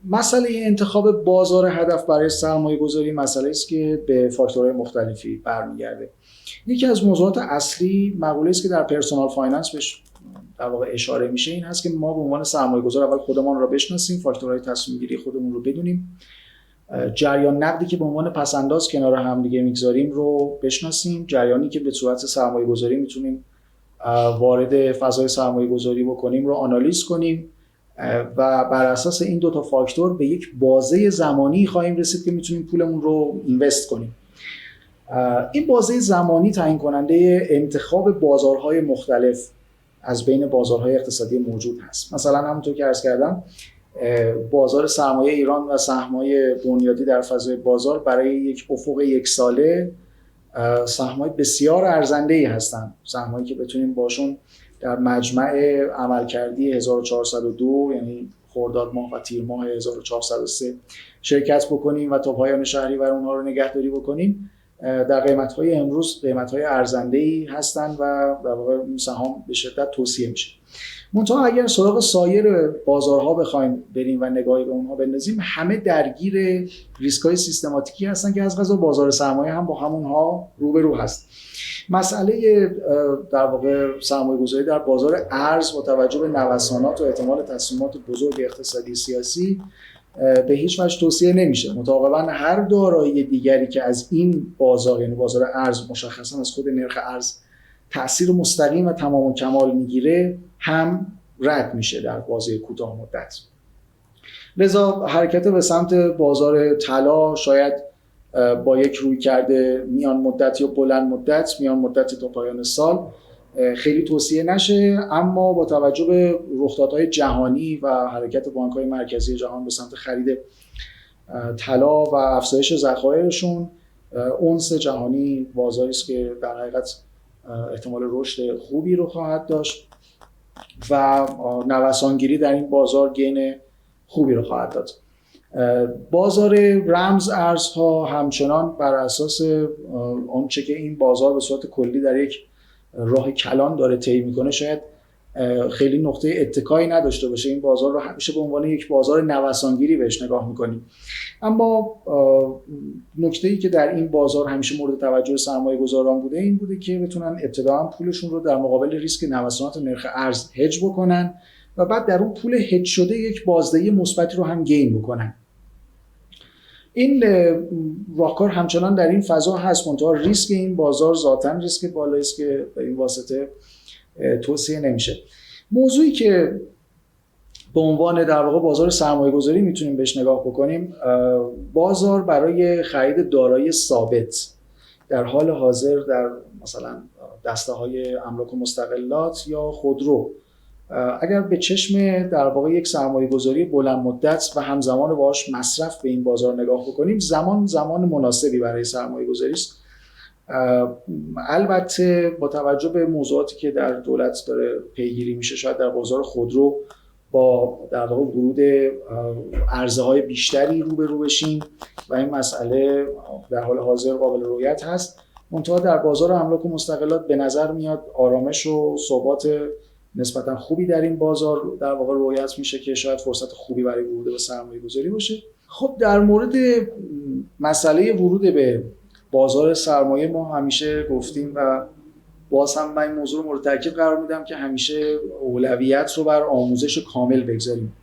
مسئله انتخاب بازار هدف برای سرمایه گذاری مسئله است که به فاکتورهای مختلفی برمیگرده. یکی از موضوعات اصلی مقوله است که در پرسونال فایننس بهش در واقع اشاره میشه، این هست که ما به عنوان سرمایه گذار اول خودمان را بشناسیم، فاکتورهای تصمیم گیری خودمون رو بدونیم، جریان نقدی که به عنوان پس‌انداز کنار هم دیگه میگذاریم رو بشناسیم، جریانی که به صورت سرمایه گذاری میتونیم وارد فضای سرمایه گذاری بکنیم رو آنالیز کنیم و بر اساس این دو تا فاکتور به یک بازه زمانی خواهیم رسید که میتونیم پولمون رو اینوست کنیم. این بازه زمانی تعیین کننده انتخاب بازارهای مختلف از بین بازارهای اقتصادی موجود هست. مثلا همونطور که عرض کردم بازار سرمایه ایران و سهم‌های بنیادی در فضای بازار برای یک افق یک ساله سهم‌های بسیار ارزنده‌ای هستند، سهم‌هایی که بتونیم باشون در مجمع عملکردی 1402 یعنی خرداد ماه و تیر ماه 1403 شرکت بکنیم و تا پایان شهریور اونها رو نگهداری بکنیم. در قیمت‌های امروز قیمت‌های ارزنده‌ای هستند و در واقع سهام به شدت توصیه میشه. منتها اگر سراغ سایر بازارها بخوایم بریم و نگاهی به اونها بندازیم، همه درگیر ریسک‌های سیستماتیکی هستن که از قضا بازار سرمایه هم با همونها روبرو هست. مسئله در واقع سرمایه‌گذاری در بازار ارز با توجه به نوسانات و احتمال تصمیمات بزرگ اقتصادی سیاسی به هیچ وجه توصیه نمیشه. متعاقباً هر دارایی دیگری که از این بازار یعنی بازار ارز مشخصاً از خود نرخ ارز تأثیر مستقیم و تمام و کمال میگیره هم رد میشه در بازه کوتاه مدت. لذا حرکت به سمت بازار طلا شاید با یک رویکرد میان مدت یا بلند مدت، میان مدت تا پایان سال خیلی توصیه نشه، اما با توجه به رخدادهای جهانی و حرکت بانک‌های مرکزی جهان به سمت خرید طلا و افزایش ذخایرشون، اونس جهانی بازاری است که در حقیقت احتمال رشد خوبی رو خواهد داشت و نوسانگیری در این بازار گین خوبی رو خواهد داد. بازار رمز ارزها همچنان بر اساس آنچه که این بازار به صورت کلی در یک راه کلان داره طی میکنه شاید خیلی نقطه اتکایی نداشته باشه. این بازار رو همیشه به عنوان یک بازار نوسانگیری بهش نگاه میکنیم، اما نکته‌ای که در این بازار همیشه مورد توجه سرمایه گذاران بوده این بوده که بتونن ابتداً پولشون رو در مقابل ریسک نوسانات نرخ ارز هج بکنن و بعد در اون پول هج شده یک بازدهی مثبتی رو هم گین بکنن. این راهکار همچنان در این فضا هست، منتها ریسک این بازار ذاتاً ریسک بالایی است که به این واسطه توصیه نمیشه. موضوعی که به عنوان در واقع بازار سرمایه‌گذاری میتونیم بهش نگاه بکنیم، بازار برای خرید دارایی ثابت در حال حاضر در مثلا دسته‌های املاک و مستقلات یا خودرو، اگر به چشم در واقع یک سرمایه‌گذاری بلند مدت و همزمان باهاش مصرف به این بازار نگاه بکنیم، زمان مناسبی برای سرمایه‌گذاری است. البته با توجه به موضوعاتی که در دولت داره پیگیری میشه، شاید در بازار خودرو با در واقع ورود عرضه‌های بیشتری روبرو بشیم و این مسئله در حال حاضر قابل رؤیت هست. منتها در بازار املاک و مستقلات به نظر میاد آرامش و ثبات نسبتا خوبی در این بازار در واقع رؤیت میشه که شاید فرصت خوبی برای ورود به سرمایه گذاری باشه. خب در مورد مسئله ورود به بازار سرمایه ما همیشه گفتیم و باز هم من این موضوع رو مورد تاکید قرار میدم که همیشه اولویت رو بر آموزش کامل بگذاریم.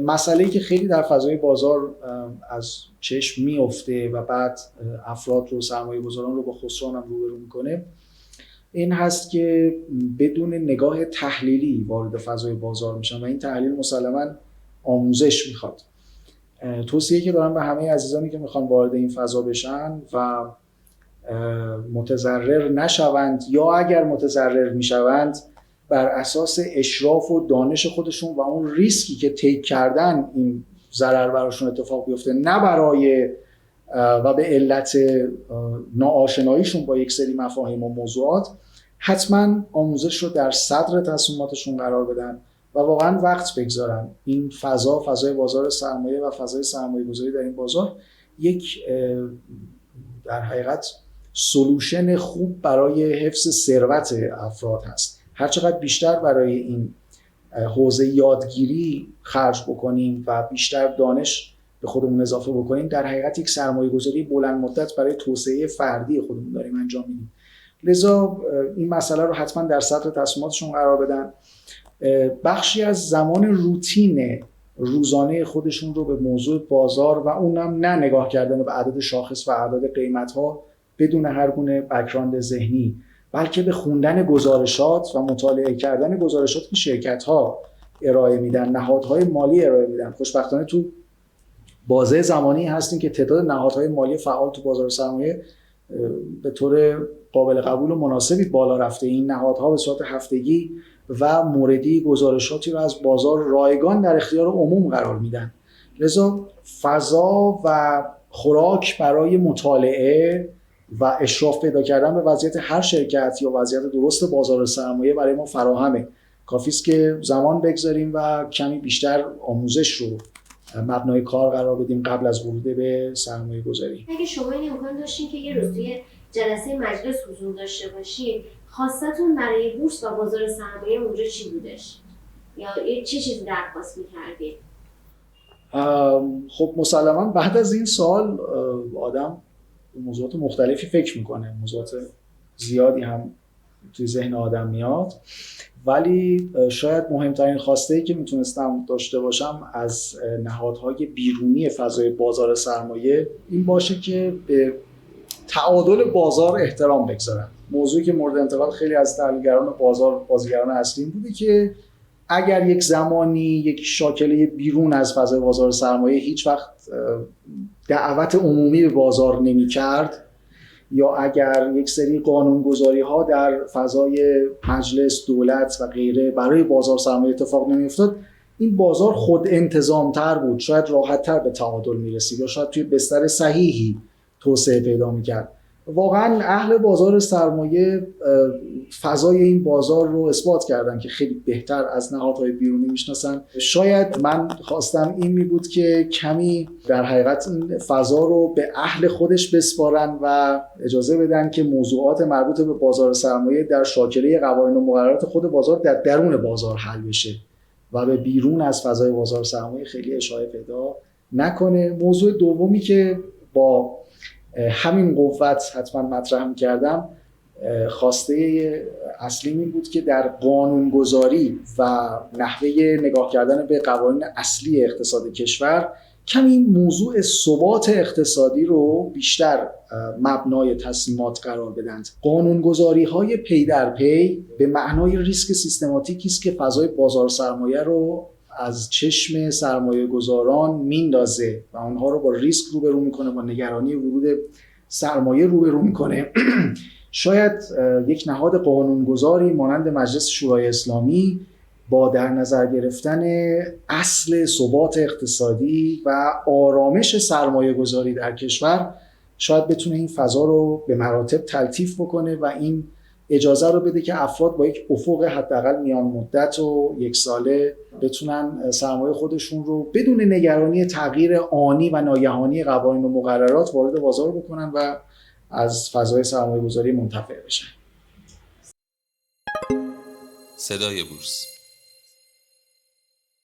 مسئله‌ای که خیلی در فضای بازار از چشم میفته و بعد افراد رو سرمایه گذاران رو با خسران هم روبرو میکنه این هست که بدون نگاه تحلیلی وارد فضای بازار میشن و این تحلیل مسلماً آموزش میخواد. توصیه‌ای که دارم به همه عزیزانی که میخوان وارد این فضا بشن و متضرر نشوند یا اگر متضرر میشوند بر اساس اشراف و دانش خودشون و اون ریسکی که تیک کردن این ضرر براشون اتفاق بیفته، نه برای و به علت ناآشناییشون با یک سری مفاهیم و موضوعات، حتما آموزش رو در صدر تصمیماتشون قرار بدن و واقعا وقت بگذارن. این فضای بازار سرمایه و فضای سرمایه گذاری در این بازار یک در حقیقت سولوشن خوب برای حفظ ثروت افراد هست. هرچقدر بیشتر برای این حوزه یادگیری خرج بکنیم و بیشتر دانش به خودمون اضافه بکنیم، در حقیقت یک سرمایه‌گذاری بلند مدت برای توسعه فردی خودمون داریم انجام میدیم. لذا این مسئله رو حتما در سطح تصمیماتشون قرار بدن. بخشی از زمان روتین روزانه خودشون رو به موضوع بازار و اونم نه نگاه کردن به عدد شاخص و اعداد قیمت‌ها بدون هر گونه بک‌گراند ذهنی، بلکه به خوندن گزارشات و مطالعه کردن گزارشات که شرکت‌ها ارائه میدن، نهادهای مالی ارائه میدن. خوشبختانه تو بازه زمانی هستیم که تعداد نهادهای مالی فعال تو بازار سرمایه به طور قابل قبول و مناسبی بالا رفته. این نهادها به صورت هفتگی و موردی گزارشاتی رو از بازار رایگان در اختیار عموم قرار میدن. لذا فضا و خوراک برای مطالعه و اشراف پیدا کردن به وضعیت هر شرکت یا وضعیت درست بازار سرمایه برای ما فراهمه. کافی است که زمان بگذاریم و کمی بیشتر آموزش رو مبنای کار قرار بدیم قبل از ورود به سرمایه گذاری. اگه شما این امکان داشتین که یه روز توی جلسه مجلس حضور داشته باشین، خواستتون برای بورس و بازار سرمایه اونجا چی بودش؟ یا چه چیزی درخواست می‌کردید؟ خب مسلماً بعد از این سال آدم موضوعات مختلفی فکر میکنه، موضوعات زیادی هم توی ذهن آدم میاد، ولی شاید مهمترین خواسته‌ای که میتونستم داشته باشم از نهادهای بیرونی فضای بازار سرمایه این باشه که به تعادل بازار احترام بگذارن. موضوعی که مورد انتقاد خیلی از تحلیلگران بازیگران اصلی بوده که اگر یک زمانی یک شاکله بیرون از فضای بازار سرمایه هیچ وقت دعوت عمومی به بازار نمی‌کرد، یا اگر یک سری قانونگذاری‌ها در فضای مجلس، دولت و غیره برای بازار سرمایه اتفاق نمی‌افتاد، این بازار خود انتظام‌تر بود، شاید راحت‌تر به تعادل می‌رسید یا شاید توی بستر صحیحی توسعه پیدا می‌کرد. واقعا اهل بازار سرمایه فضای این بازار رو اثبات کردن که خیلی بهتر از نهادهای بیرونی میشناسن. شاید من خواستم این می بود که کمی در حقیقت این فضا رو به اهل خودش بسپارن و اجازه بدن که موضوعات مربوط به بازار سرمایه در شاکله قوانین و مقررات خود بازار در درون بازار حل بشه و به بیرون از فضای بازار سرمایه خیلی اشاره پیدا نکنه. موضوع دومی که با همین قوت حتما مطرح می‌کردم، خواسته اصلی این بود که در قانونگذاری و نحوه نگاه کردن به قوانین اصلی اقتصاد کشور کمی موضوع ثبات اقتصادی رو بیشتر مبنای تصمیمات قرار بدند. قانونگذاری‌های پی در پی به معنای ریسک سیستماتیکی است که فضای بازار سرمایه رو از چشم سرمایه گذاران میندازه و اونها رو با ریسک روبرو میکنه، با نگرانی ورود سرمایه روبرو میکنه. شاید یک نهاد قانونگذاری مانند مجلس شورای اسلامی با در نظر گرفتن اصل ثبات اقتصادی و آرامش سرمایه گذاری در کشور شاید بتونه این فضا رو به مراتب تلطیف بکنه و این اجازه رو بده که افراد با یک افق حداقل میان مدت و یک ساله بتونن سرمایه خودشون رو بدون نگرانی تغییر آنی و ناگهانی قوانین و مقررات وارد بازار بکنن و از فضای سرمایه گذاری منتفع بشن. صدای بورس.